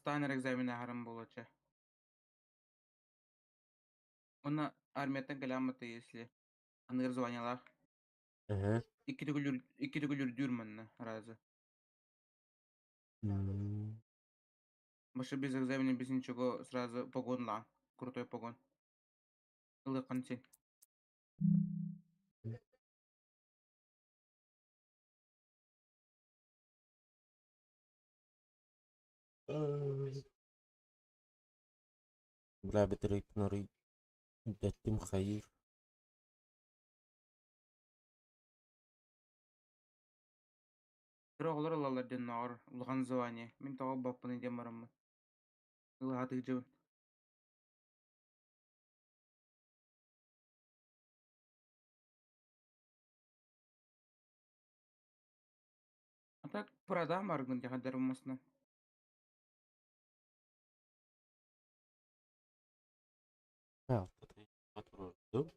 Станер экзамене харам болочу. Уонна армиятан кэлээхмата если аныгар званиялаах. Ага. Икки түгүлүр манна ыраазы. М. Башы без экзамена без ничего сразу погон лаан. Крутой погон. Ылыккан сен. بلا بتريت ناري دتم خير. Бир оголор ылалар ден нагар улган звание. Мен тагы баппын дем бараммын. Ылаатык жыбын. А так продам аргын жагадар болмасына. Ja, это отружу.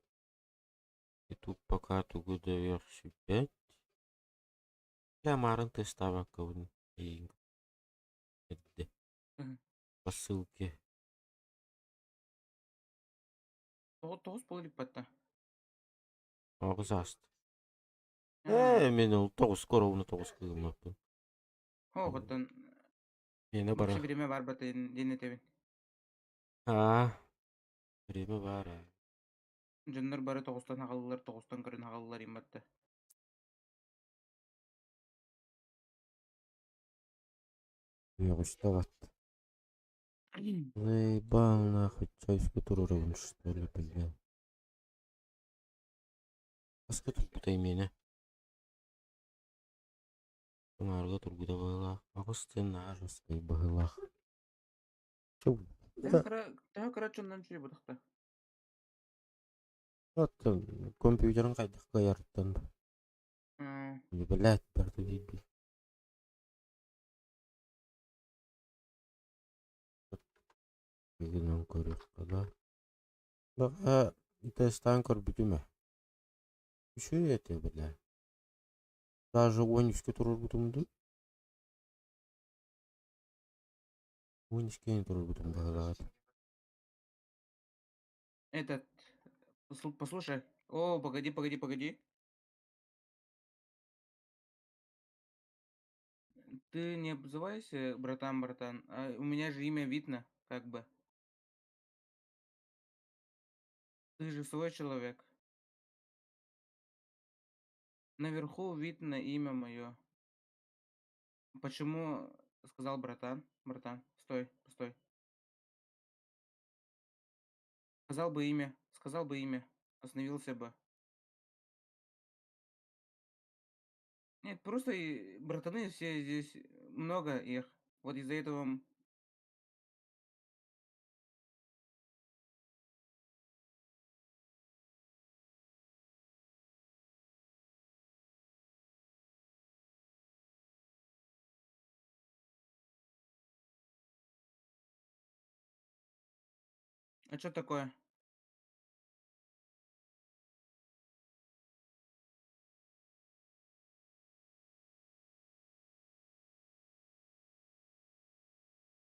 И тут пока туго даешь 5. Я маран тестава кавн. И где по ссылке. Тогуз болуп патта. Огзаст. А, Мен ол 9 скоро уны 9 кылмаппын. хоготтон Мені бакшы бара. биреме бар батын денетебин. Время бар. Жоннор бары тогузтан агалылар, тогузтан көрүн агалылар иматта. Я устал. Заебал нахуй. Часть которого ровно что ли, блин. А сколько тут имени? Нарга тургуда была. А вот сценарий свои багылах. Чё? Таа карачундан чүй будакта. Вот компьютерын кайдык каярттан. Не блять, барды дейби. Бегинен көрөк кала. Бага тесттан көрбүтүмө. Үшө эте бля. Даже 13 турur бутумду. 12 турur бутум багалат. Этот, послушай. О, погоди. Ты не обзывайся братан. У меня же имя видно, как бы. Ты же свой человек. Наверху видно имя мое. Почему сказал братан? Братан, постой. Сказал бы имя. Остановился бы. Нет, просто братаны все здесь много их. Вот из-за этого А что такое?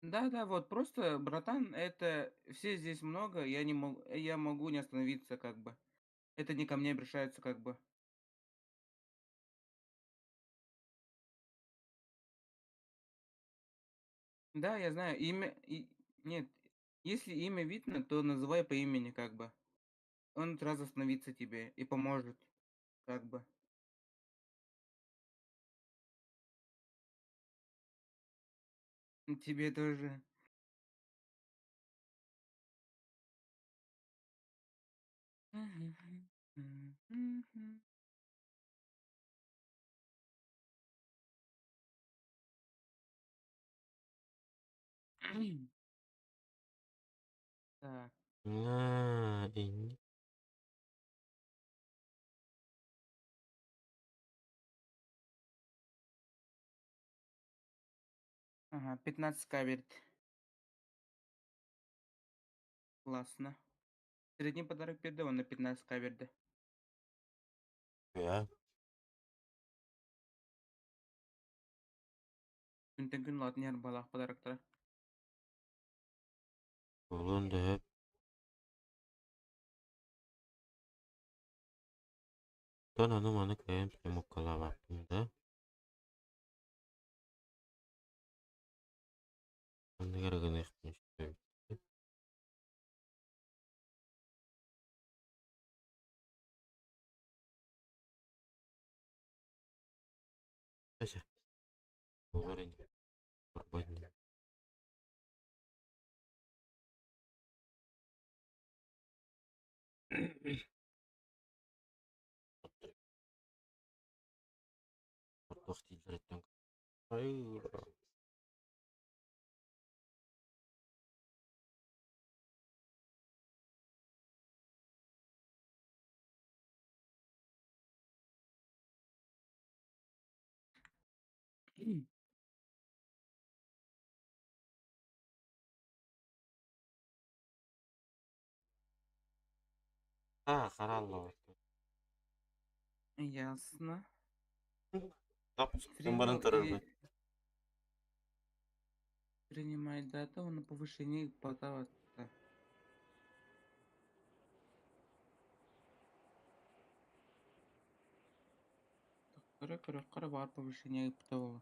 Да, вот просто, братан, это все здесь много, я могу не остановиться, как бы. Это не ко мне обращаются, как бы. Да, я знаю, нет, если имя видно, то называй по имени, как бы. Он сразу остановится тебе и поможет, как бы. Тебе тоже. Так, И ага, 15 каверт. Классно. Средний подарок передай, он на 15 каверды. я. Күнтен күн латын яр балақ подароктар. Kebetulan anu mana kayak mau kelawat da. Negara-negara işte. Aja. Говорить свободнее. Waktu hijrah ayo. Каралло. Ясно. Допустим, барантарбы. Принимать дату на повышение подаваться. Кара бар повышение подавала.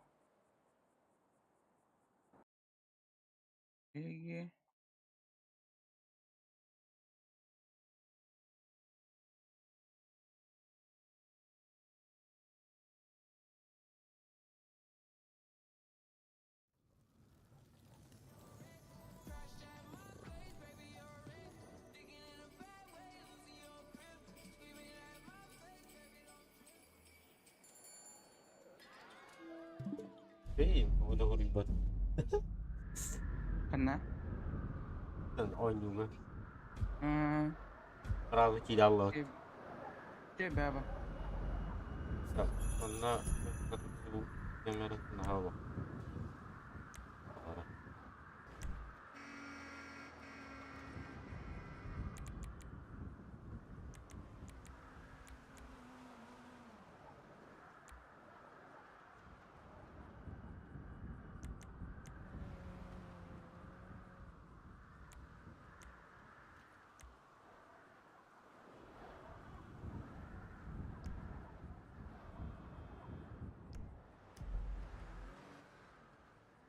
Эге. Эй, udah ribet. Karena Dan onyum. Coba Ragu tidak Allah. apa? Karena satu kamera nah Allah.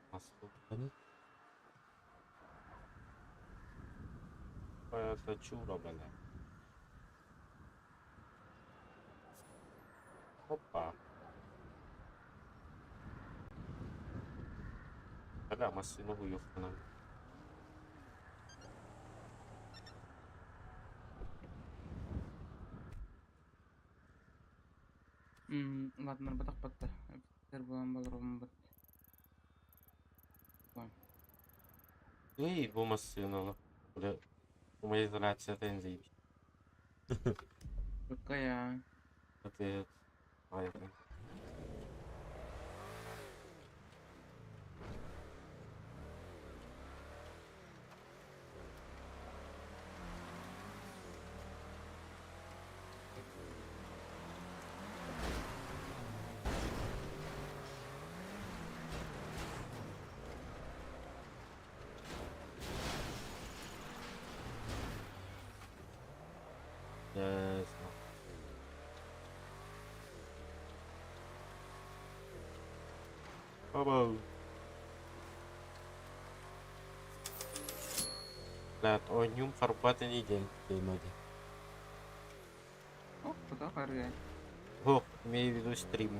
Masukkan. Kayak curah banget. Hoppa. Agak masih nunggu kanan. Ладно, батах-батах. Офицер был. Эй, bu masih udah mulai terlihat tensi. Какая? Tapi ayat. Yes. Apa? Lihat onyum karpat ini game aja. Oh, betul harga. Oh, имею в виду стрим.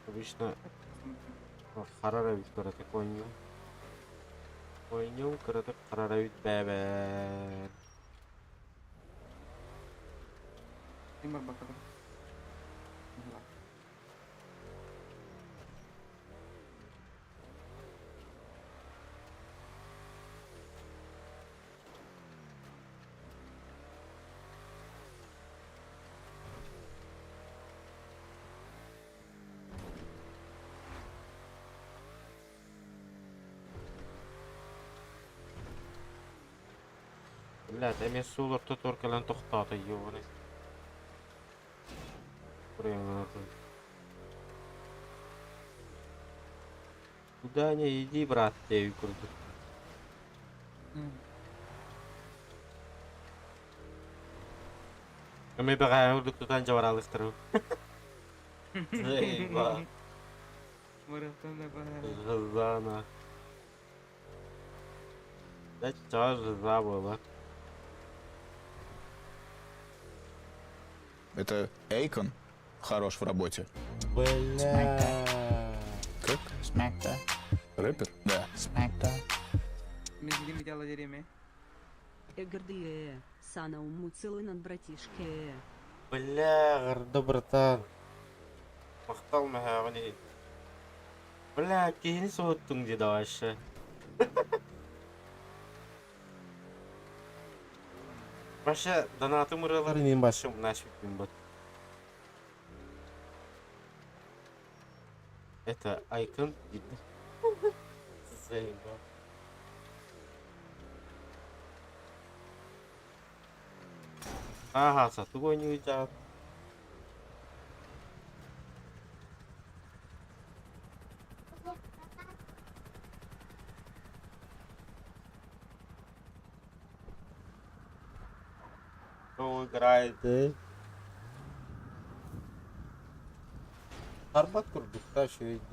Обычно харара бит карата onyum. Onyum карата харара бит бебе. Timur bakar. لا تأمي السولر تترك لن تخطاطي يوني Куда не иди, брат, я круто. Ми бігає тут анджаварали стру. Зейба. Марафон багато. Жизана. Да чё же забыла? Это Эйкон хорош в работе. Бля. Как? Smackta, Рэпер? Да. smackta. Мізлі метяла Єремія. Эгрдие, Сана умуцилынан братишке. Бля, гордо, братан. Мақтал мәғәғіне. Бля, кейін соғыттың деді ашы. Баша, донатым ұралары нен башым нашиппен бұд. Это Айкон дейді. Зейба. Ага, сатып ойнай жат. Кто играет? Арбат курдук, та що йду.